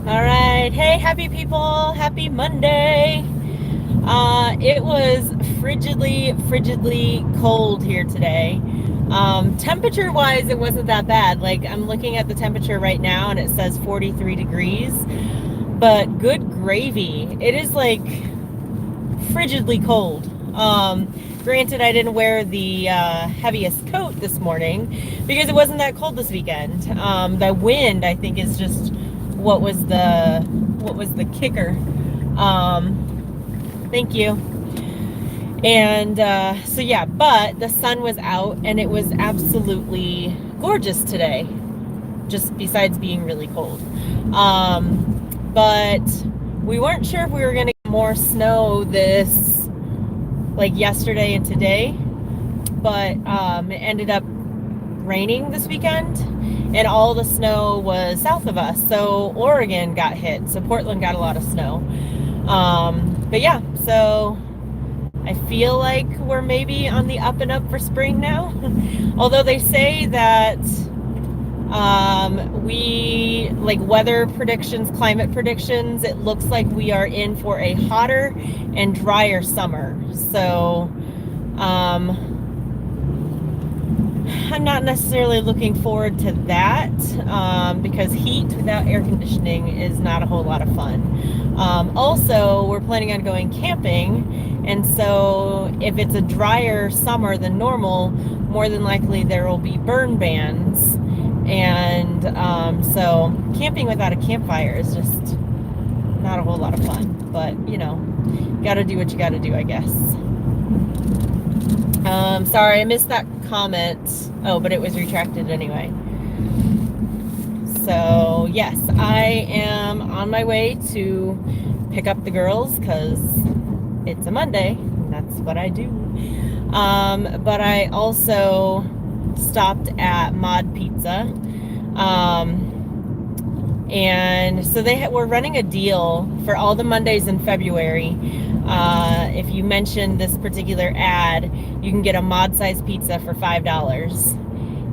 All right. Hey, happy people. Happy Monday. It was frigidly cold here today. Temperature wise, it wasn't that bad. Like, I'm looking at the temperature right now and it says 43 degrees. But good gravy. It is like frigidly cold. Granted, I didn't wear the heaviest coat this morning because it wasn't that cold this weekend. The wind, I think, is just what was the kicker. Thank you. And so yeah, but the sun was out and it was absolutely gorgeous today. Just besides being really cold. But we weren't sure if we were gonna get more snow this like yesterday and today, but it ended up raining this weekend and all the snow was south of us. So Oregon got hit. So Portland got a lot of snow. But yeah, so I feel like we're maybe on the up and up for spring now. Although they say that we like weather predictions, climate predictions, it looks like we are in for a hotter and drier summer. So I'm not necessarily looking forward to that because heat without air conditioning is not a whole lot of fun. Also, we're planning on going camping, and so if it's a drier summer than normal, more than likely there will be burn bans. And so camping without a campfire is just not a whole lot of fun. But, gotta do what you gotta do, I guess. Sorry, I missed that comment. Oh, but it was retracted anyway. So, yes, I am on my way to pick up the girls because it's a Monday. And that's what I do. But I also stopped at Mod Pizza. And so they were running a deal for all the Mondays in February. If you mention this particular ad, you can get a mod size pizza for $5.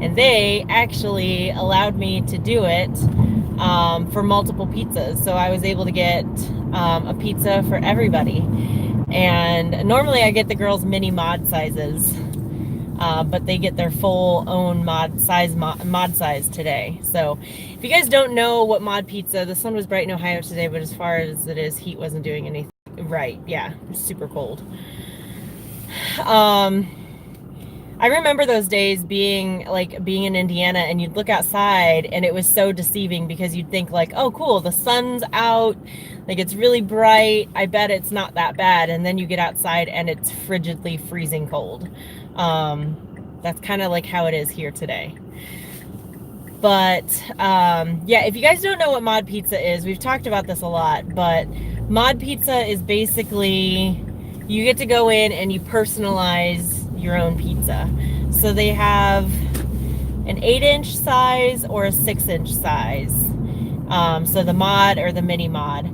And they actually allowed me to do it for multiple pizzas. So I was able to get a pizza for everybody. And normally I get the girls mini mod sizes. But they get their full own mod size today. So if you guys don't know what mod pizza, the sun was bright in Ohio today, but as far as it is, heat wasn't doing anything right. Yeah, it was super cold. I remember those days being in Indiana and you'd look outside and it was so deceiving because you'd think like, oh cool, the sun's out, like it's really bright, I bet it's not that bad. And then you get outside and it's frigidly freezing cold. That's kind of like how it is here today. But yeah, if you guys don't know what mod pizza is, we've talked about this a lot, but mod pizza is basically you get to go in and you personalize your own pizza. So they have an 8-inch size or a 6-inch size. So the mod or the mini mod,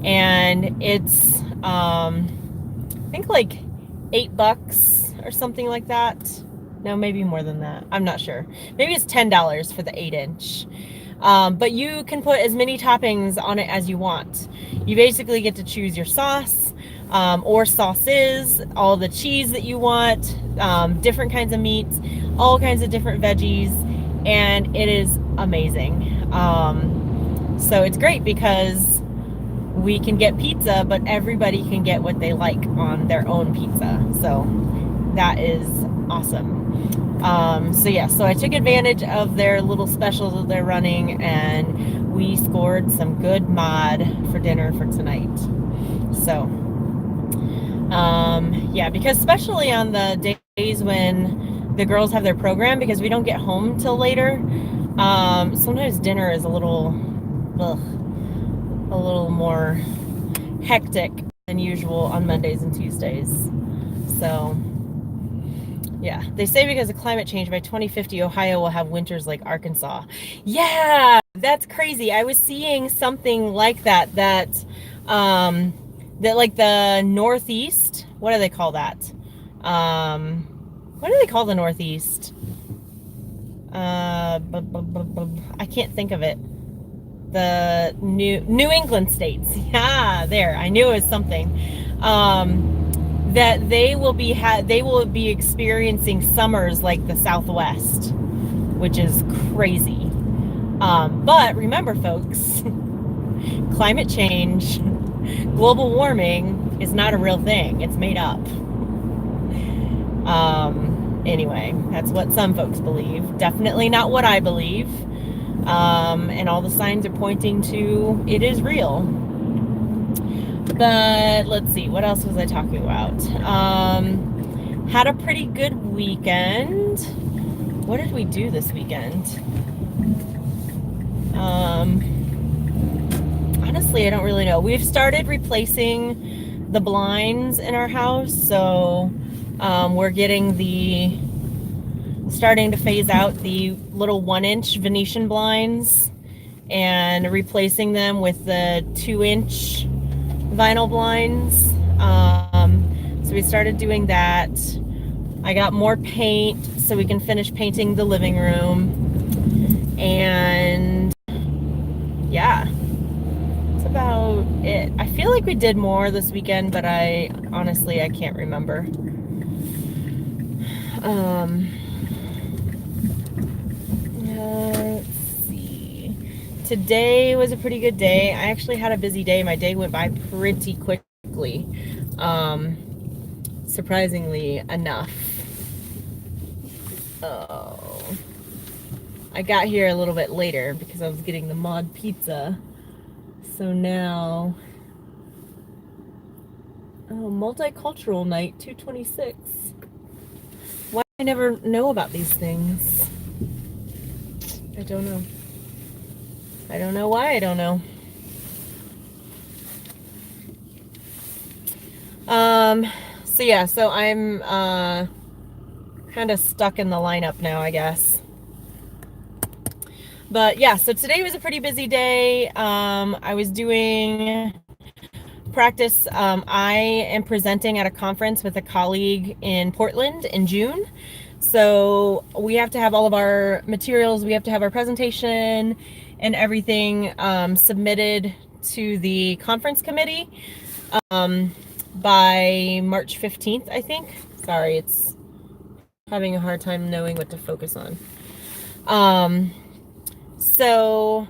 and it's I think like $8 or something like that. No, maybe more than that. I'm not sure. Maybe it's $10 for the 8-inch. But you can put as many toppings on it as you want. You basically get to choose your sauce or sauces, all the cheese that you want, different kinds of meats, all kinds of different veggies, and it is amazing. So it's great because we can get pizza, but everybody can get what they like on their own pizza. So that is awesome. So yeah, so I took advantage of their little specials that they're running, and we scored some good mod for dinner for tonight. So yeah, because especially on the days when the girls have their program, because we don't get home till later, sometimes dinner is a little more hectic than usual on Mondays and Tuesdays. So yeah, they say because of climate change, by 2050, Ohio will have winters like Arkansas. Yeah, that's crazy. I was seeing something like that like the Northeast, what do they call that? What do they call the Northeast? I can't think of it. the New England states. Yeah, there. I knew it was something. That they will be experiencing summers like the Southwest, which is crazy. But remember, folks, climate change, global warming is not a real thing. It's made up. Anyway, that's what some folks believe. Definitely not what I believe. And all the signs are pointing to it is real. But let's see, what else was I talking about? Had a pretty good weekend. What did we do this weekend? Honestly, I don't really know. We've started replacing the blinds in our house, so we're starting to phase out the little 1-inch Venetian blinds and replacing them with the 2-inch vinyl blinds. So we started doing that. I got more paint so we can finish painting the living room. And yeah, that's about it. I feel like we did more this weekend, but I can't remember. Let's see. Today was a pretty good day. I actually had a busy day. My day went by pretty quickly. Surprisingly enough. Oh. I got here a little bit later because I was getting the mod pizza. So now, multicultural night 226. Why do I never know about these things? I don't know. I don't know why I don't know. So I'm kind of stuck in the lineup now, I guess. But yeah, so today was a pretty busy day. I was doing practice. I am presenting at a conference with a colleague in Portland in June. So we have to have all of our materials, we have to have our presentation and everything submitted to the conference committee by March 15th, I think. Sorry, it's having a hard time knowing what to focus on. So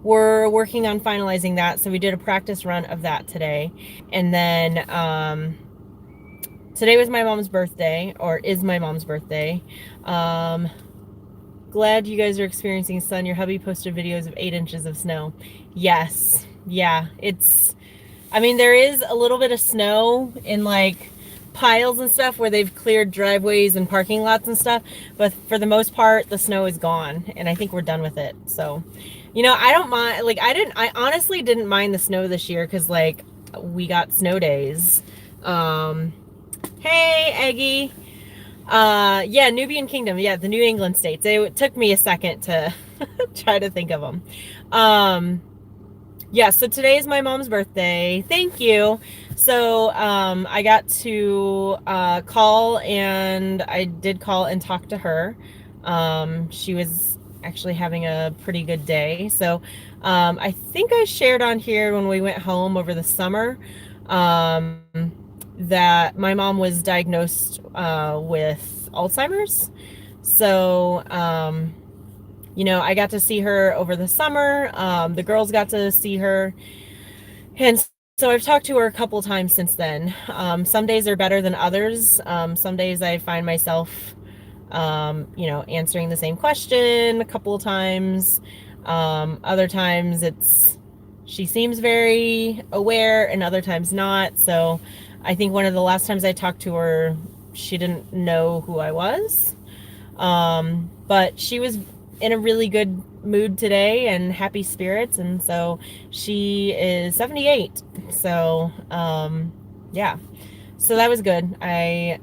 we're working on finalizing that. So we did a practice run of that today. And then today was my mom's birthday, or is my mom's birthday. Glad you guys are experiencing sun. Your hubby posted videos of 8 inches of snow. Yes. Yeah. There is a little bit of snow in like piles and stuff where they've cleared driveways and parking lots and stuff. But for the most part, the snow is gone. And I think we're done with it. So, I don't mind. Like, I honestly didn't mind the snow this year because, like, we got snow days. Hey, Eggie. Yeah, Nubian Kingdom. Yeah, the New England states. It took me a second to try to think of them. Yeah, so today is my mom's birthday. Thank you. So I got to call, and I did call and talk to her. She was actually having a pretty good day. So I think I shared on here when we went home over the summer that my mom was diagnosed with Alzheimer's. So, I got to see her over the summer. The girls got to see her. And so I've talked to her a couple times since then. Some days are better than others. Some days I find myself, answering the same question a couple of times. Other times she seems very aware, and other times not. So I think one of the last times I talked to her, she didn't know who I was. But she was in a really good mood today and happy spirits. And so she is 78. So, yeah, so that was good. I,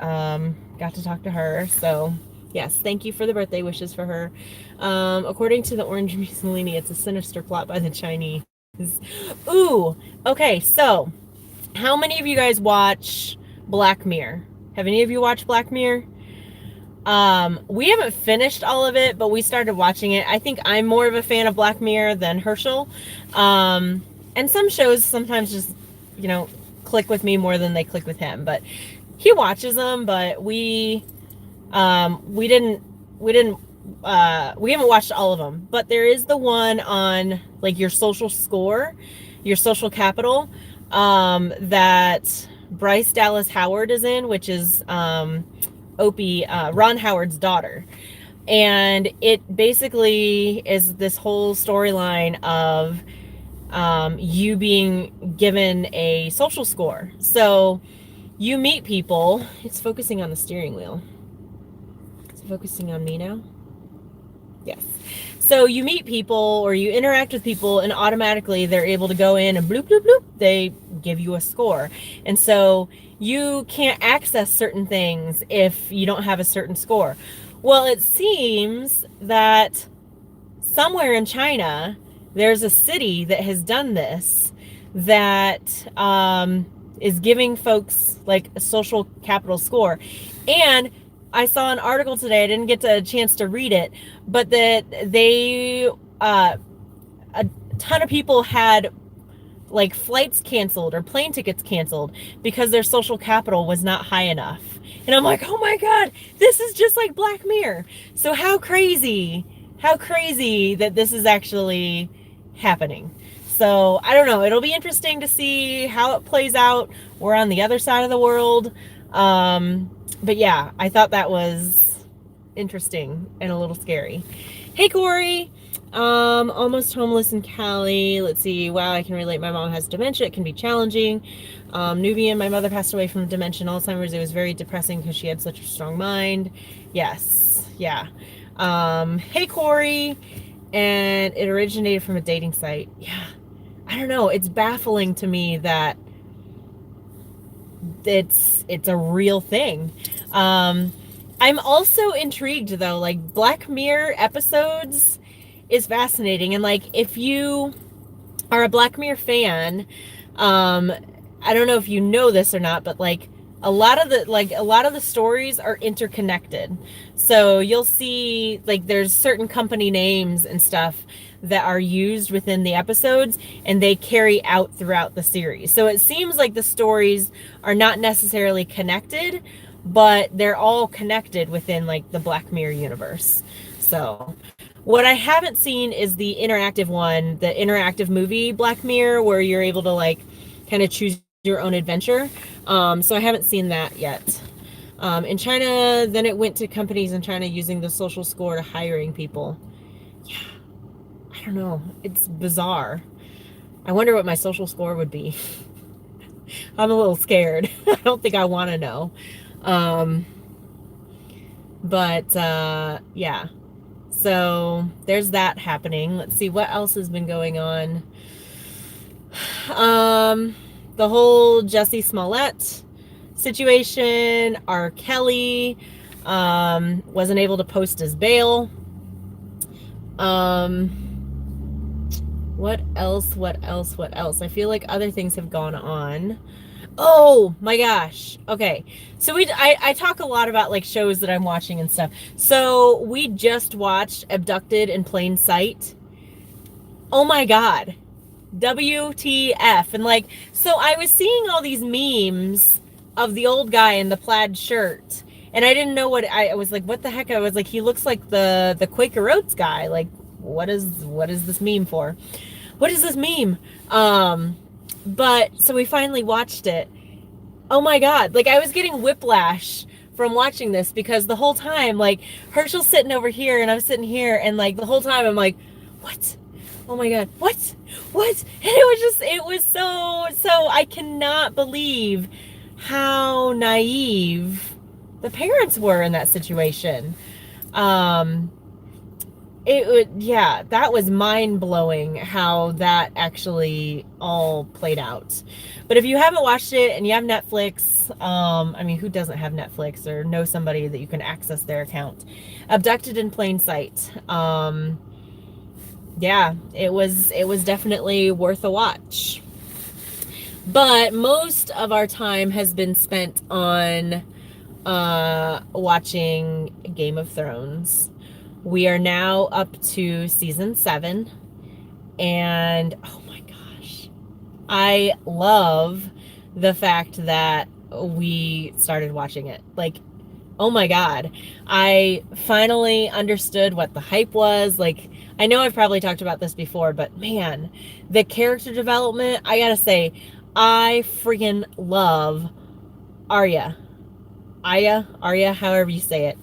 got to talk to her. So yes, thank you for the birthday wishes for her. According to the Orange Mussolini, it's a sinister plot by the Chinese. Ooh, okay. So how many of you guys watch Black Mirror? Have any of you watched Black Mirror? We haven't finished all of it, but we started watching it. I think I'm more of a fan of Black Mirror than Herschel. And some shows sometimes just, you know, click with me more than they click with him. But he watches them, but we didn't we haven't watched all of them. But there is the one on like your social score, your social capital, that Bryce Dallas Howard is in, which is Opie, Ron Howard's daughter. And it basically is this whole storyline of you being given a social score. So you meet people. It's focusing on the steering wheel. Is it focusing on me now? Yes. So you meet people or you interact with people, and automatically they're able to go in and bloop, bloop, bloop. They give you a score. And so you can't access certain things if you don't have a certain score. Well, it seems that somewhere in China, there's a city that has done this, that is giving folks like a social capital score. And I saw an article today, I didn't get a chance to read it, but that a ton of people had like flights canceled or plane tickets canceled because their social capital was not high enough. And I'm like, oh my God, this is just like Black Mirror. So how crazy that this is actually happening. So I don't know, it'll be interesting to see how it plays out. We're on the other side of the world. But yeah, I thought that was interesting and a little scary. Hey, Corey. Almost homeless in Cali. Let's see. Wow, I can relate. My mom has dementia. It can be challenging. Nubian, my mother passed away from dementia and Alzheimer's. It was very depressing because she had such a strong mind. Yes. Yeah. Hey, Corey. And it originated from a dating site. Yeah. I don't know. It's baffling to me that it's a real thing. I'm also intrigued though, like Black Mirror episodes is fascinating. And like, if you are a Black Mirror fan, I don't know if you know this or not, but like a lot of the stories are interconnected. So you'll see like there's certain company names and stuff that are used within the episodes, and they carry out throughout the series. So it seems like the stories are not necessarily connected, but they're all connected within like the Black Mirror universe. So what I haven't seen is the interactive one, the interactive movie Black Mirror, where you're able to like kind of choose your own adventure. So I haven't seen that yet. In China, then it went to companies in China using the social score to hiring people. Yeah, I don't know. It's bizarre. I wonder what my social score would be. I'm a little scared. I don't think I want to know. Yeah. So there's that happening. Let's see what else has been going on. The whole Jussie Smollett situation. R. Kelly wasn't able to post his bail. What else? I feel like other things have gone on. Oh my gosh. Okay. So I talk a lot about like shows that I'm watching and stuff. So we just watched Abducted in Plain Sight. Oh my God. WTF. And like, so I was seeing all these memes of the old guy in the plaid shirt, and I didn't know what I was like, what the heck? I was like, he looks like the Quaker Oats guy. Like, what is this meme for? What is this meme? But so we finally watched it. Oh my God. Like, I was getting whiplash from watching this, because the whole time, like, Herschel's sitting over here and I'm sitting here, and like the whole time I'm like, what? Oh my God, what? And it was so, I cannot believe how naive the parents were in that situation. That was mind-blowing how that actually all played out. But if you haven't watched it and you have Netflix, I mean, who doesn't have Netflix or know somebody that you can access their account? Abducted in Plain Sight. Yeah, it was definitely worth a watch. But most of our time has been spent on watching Game of Thrones. We are now up to season 7, and oh my gosh, I love the fact that we started watching it. Like, oh my God, I finally understood what the hype was. Like, I know I've probably talked about this before, but man, the character development, I gotta say, I freaking love Arya. Arya, however you say it.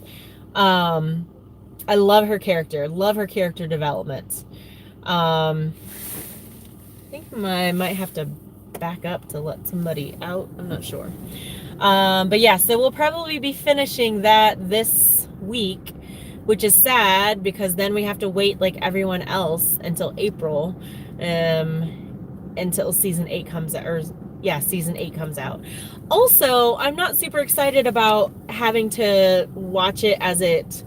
I love her character development. I think I might have to back up to let somebody out. I'm not sure. But yeah, so we'll probably be finishing that this week, which is sad because then we have to wait like everyone else until April, until season 8 comes out. Or yeah, season 8 comes out. Also, I'm not super excited about having to watch it as it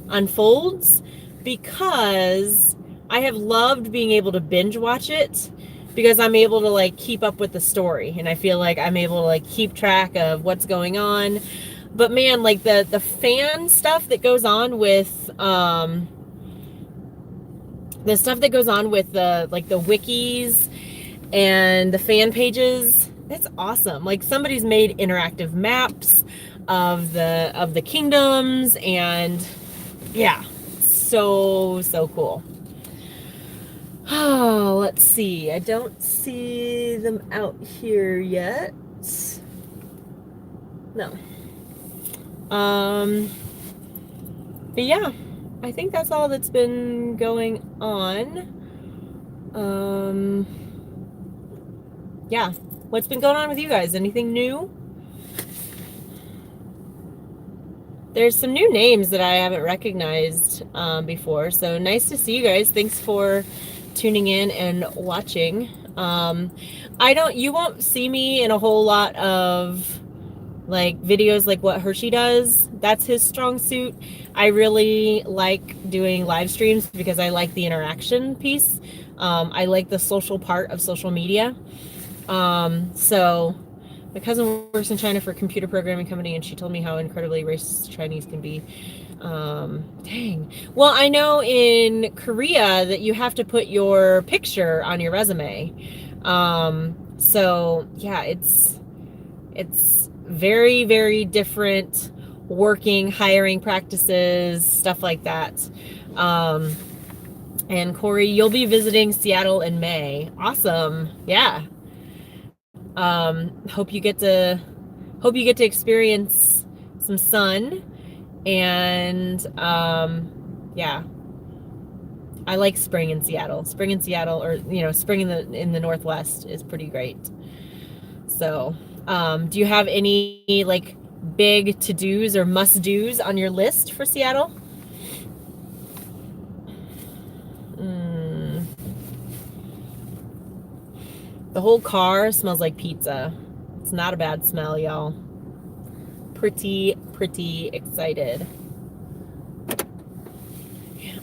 unfolds because I have loved being able to binge watch it because I'm able to like keep up with the story, and I feel like I'm able to like keep track of what's going on. But man, like the fan stuff that goes on with the stuff that goes on with the like the wikis and the fan pages, it's awesome. Like somebody's made interactive maps of the kingdoms, and yeah, so cool. Oh, let's see. I don't see them out here yet. No. But yeah, I think that's all that's been going on. Yeah. What's been going on with you guys? Anything new? There's some new names that I haven't recognized before, so nice to see you guys. Thanks for tuning in and watching. You won't see me in a whole lot of like videos like what Hershey does. That's his strong suit. I really like doing live streams because I like the interaction piece. I like the social part of social media. So my cousin works in China for a computer programming company, and she told me how incredibly racist Chinese can be. Dang. Well, I know in Korea that you have to put your picture on your resume. So yeah, it's very, very different hiring practices, stuff like that. And Corey, you'll be visiting Seattle in May. Awesome. Yeah. Hope you get to experience some sun, and yeah, I like spring in Seattle. Spring in Seattle, or spring in the Northwest is pretty great. So, do you have any like big to-dos or must-dos on your list for Seattle? The whole car smells like pizza. It's not a bad smell, y'all. Pretty excited.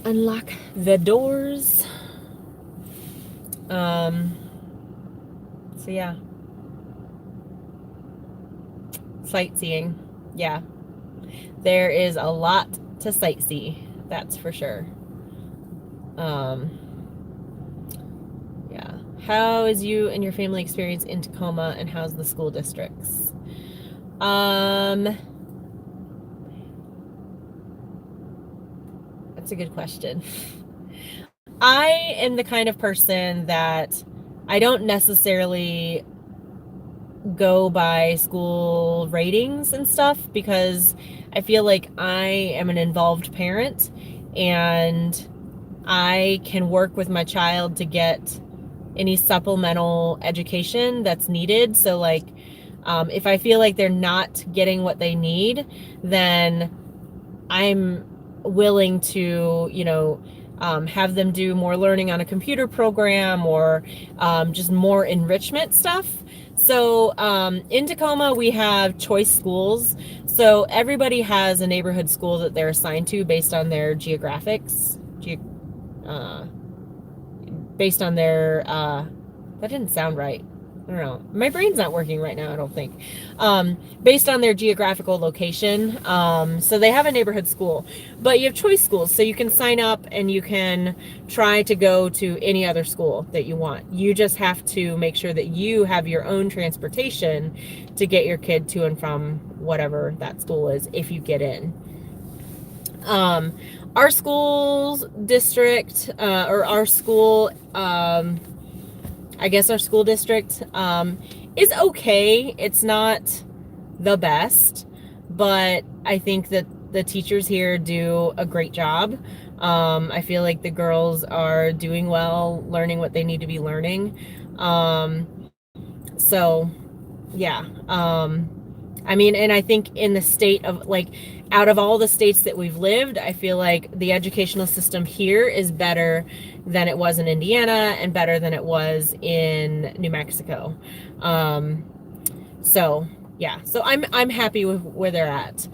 Unlock the doors. So yeah. Sightseeing. Yeah. There is a lot to sightsee. That's for sure. Yeah. How is you and your family experience in Tacoma, and how's the school districts? That's a good question. I am the kind of person that I don't necessarily go by school ratings and stuff because I feel like I am an involved parent and I can work with my child to get any supplemental education that's needed. So like, if I feel like they're not getting what they need, then I'm willing to, have them do more learning on a computer program or just more enrichment stuff. So in Tacoma, we have choice schools. So everybody has a neighborhood school that they're assigned to based on their geographics. Based on their, that didn't sound right. I don't know. My brain's not working right now, I don't think. Based on their geographical location. So they have a neighborhood school, but you have choice schools. So you can sign up and you can try to go to any other school that you want. You just have to make sure that you have your own transportation to get your kid to and from whatever that school is if you get in. Our school district, or our school, I guess our school district is okay. It's not the best, but I think that the teachers here do a great job. I feel like the girls are doing well, learning what they need to be learning. So, yeah. I mean, and I think in the state of, like, out of all the states that we've lived, I feel like the educational system here is better than it was in Indiana and better than it was in New Mexico. So yeah, so I'm happy with where they're at.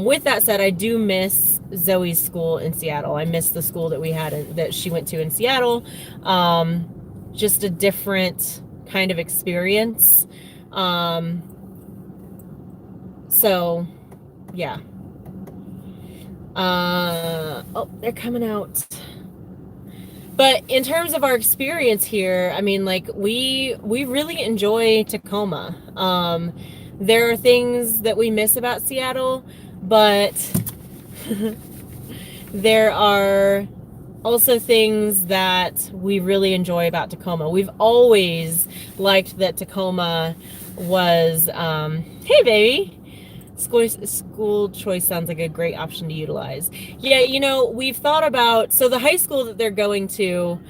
With that said, I do miss Zoe's school in Seattle. I miss the school that we had that she went to in Seattle. Just a different kind of experience. So yeah. Oh, they're coming out. But in terms of our experience here, I mean, like, we really enjoy Tacoma. There are things that we miss about Seattle, but there are also things that we really enjoy about Tacoma. We've always liked that Tacoma was, hey baby, school choice sounds like a great option to utilize. Yeah, you know, we've thought about, so the high school that they're going to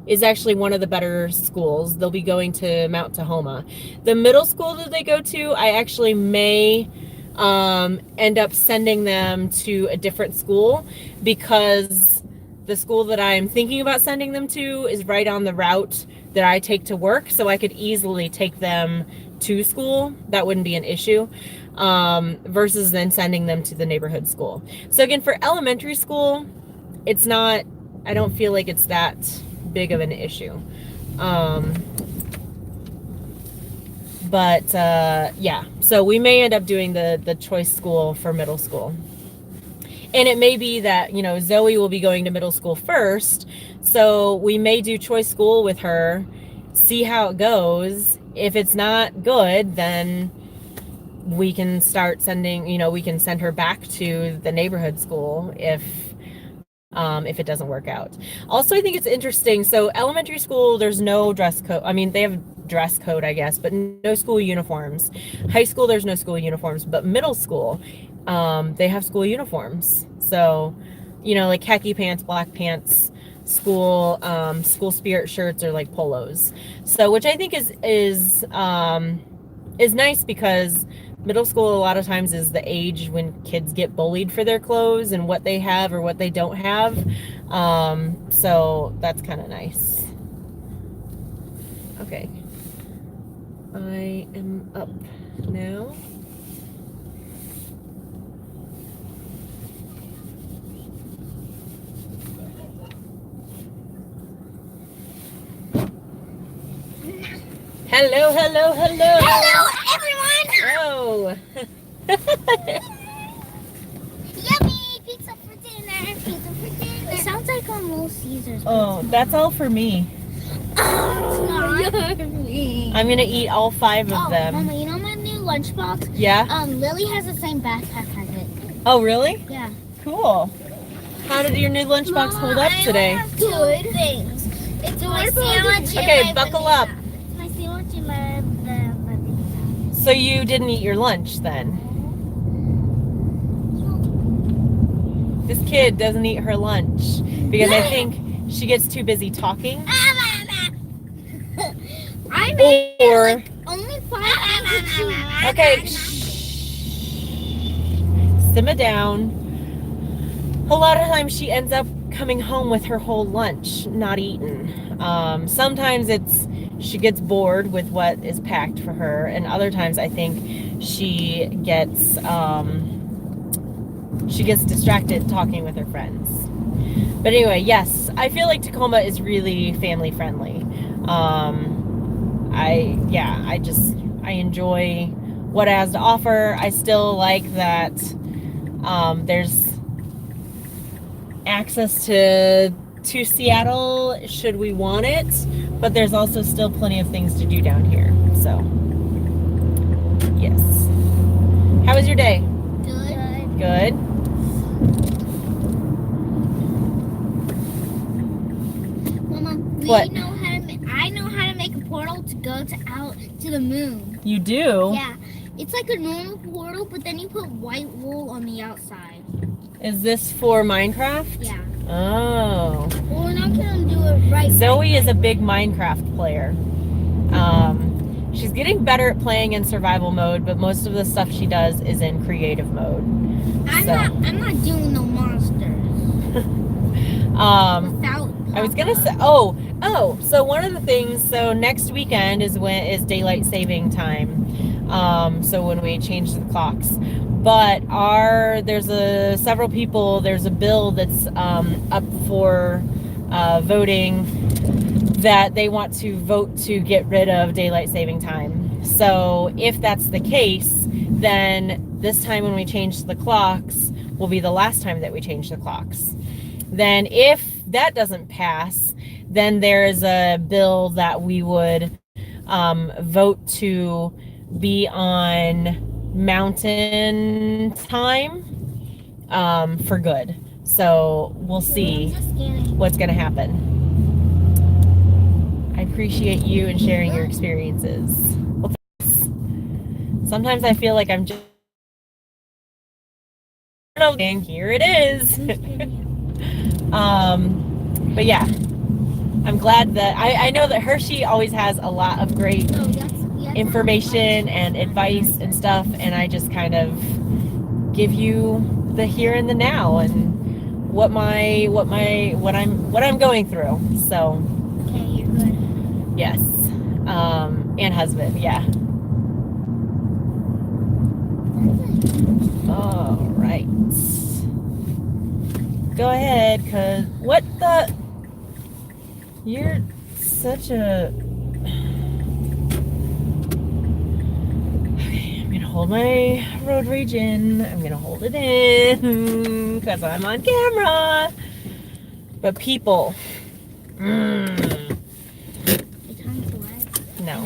is actually one of the better schools. They'll be going to Mount Tahoma. The middle school that they go to, I actually may end up sending them to a different school, because the school that I'm thinking about sending them to is right on the route that I take to work, so I could easily take them to school. That wouldn't be an issue, versus then sending them to the neighborhood school. So again, for elementary school, it's not, I don't feel like it's that big of an issue. But yeah, so we may end up doing the choice school for middle school. And it may be that, you know, Zoe will be going to middle school first, so we may do choice school with her, see how it goes. If it's not good, then we can start sending, you know, we can send her back to the neighborhood school if it doesn't work out. Also, I think it's interesting. So elementary school, there's no dress code. I mean, they have dress code, I guess, but no school uniforms. High school, there's no school uniforms, but middle school, they have school uniforms. So, you know, like khaki pants, black pants, school spirit shirts, or like polos. So, which I think is nice, because middle school a lot of times is the age when kids get bullied for their clothes and what they have or what they don't have. So that's kind of nice. Okay. I am up now. Hello, hello, hello. Hello, everyone. Oh. Yummy pizza for dinner. Pizza for dinner. It sounds like on Little Caesars. Oh, that's all for me. Oh, it's not. I'm gonna eat all 5 of them. Mama, you know my new lunchbox? Yeah? Lily has the same backpack as it. Oh, really? Yeah. Cool. How did your new lunchbox hold up today? Good things. It's my sandwich. Okay, buckle up. My sandwich and my So you didn't eat your lunch then? This kid doesn't eat her lunch because I think she gets too busy talking. I made Or only 5 things. okay, simmer down. A lot of times she ends up coming home with her whole lunch not eaten. Sometimes she gets bored with what is packed for her, and other times I think she gets distracted talking with her friends. But anyway, yes, I feel like Tacoma is really family friendly. I enjoy what it has to offer. I still like that there's access to Seattle should we want it, but there's also still plenty of things to do down here. So, yes. How was your day? Good. Good. Mama, What? I know how to make a portal to go out to the moon. You do? Yeah. It's like a normal portal, but then you put white wool on the outside. Is this for Minecraft? Yeah. Oh. Well, we're not gonna do it right. Zoe is a big Minecraft player. She's getting better at playing in survival mode, but most of the stuff she does is in creative mode. I'm not doing no monsters. Without I was gonna say, so one of the things, so next weekend is daylight saving time. So when we change the clocks, but there's a bill that's up for voting that they want to vote to get rid of daylight saving time. So if that's the case, then this time when we change the clocks will be the last time that we change the clocks. Then if that doesn't pass, then there's a bill that we would vote to be on mountain time for good. So we'll see what's going to happen. I appreciate you and sharing your experiences. Well, sometimes I feel like I'm just... And here it is. But yeah, I'm glad that I know that HershNoeie always has a lot of great information and advice and stuff, and I just kind of give you the here and the now and what I'm going through. So Okay, you're good. yes, and husband, yeah. All right. Go ahead, cause what the? You're such a. Okay, I'm gonna hold my road rage in. I'm gonna hold it in, cause I'm on camera. But people. Your tongue's wet? No.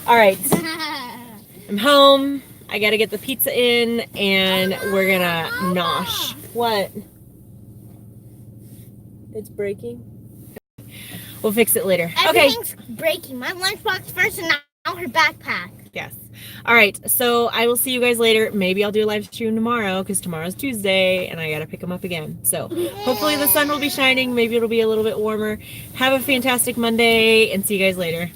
All right. I'm home. I gotta get the pizza in, and we're gonna nosh. What? It's breaking. We'll fix it later. Okay. Everything's breaking. My lunchbox first, and now her backpack. Yes. All right. So I will see you guys later. Maybe I'll do a live stream tomorrow because tomorrow's Tuesday and I got to pick them up again. So hopefully the sun will be shining. Maybe it'll be a little bit warmer. Have a fantastic Monday and see you guys later. Bye.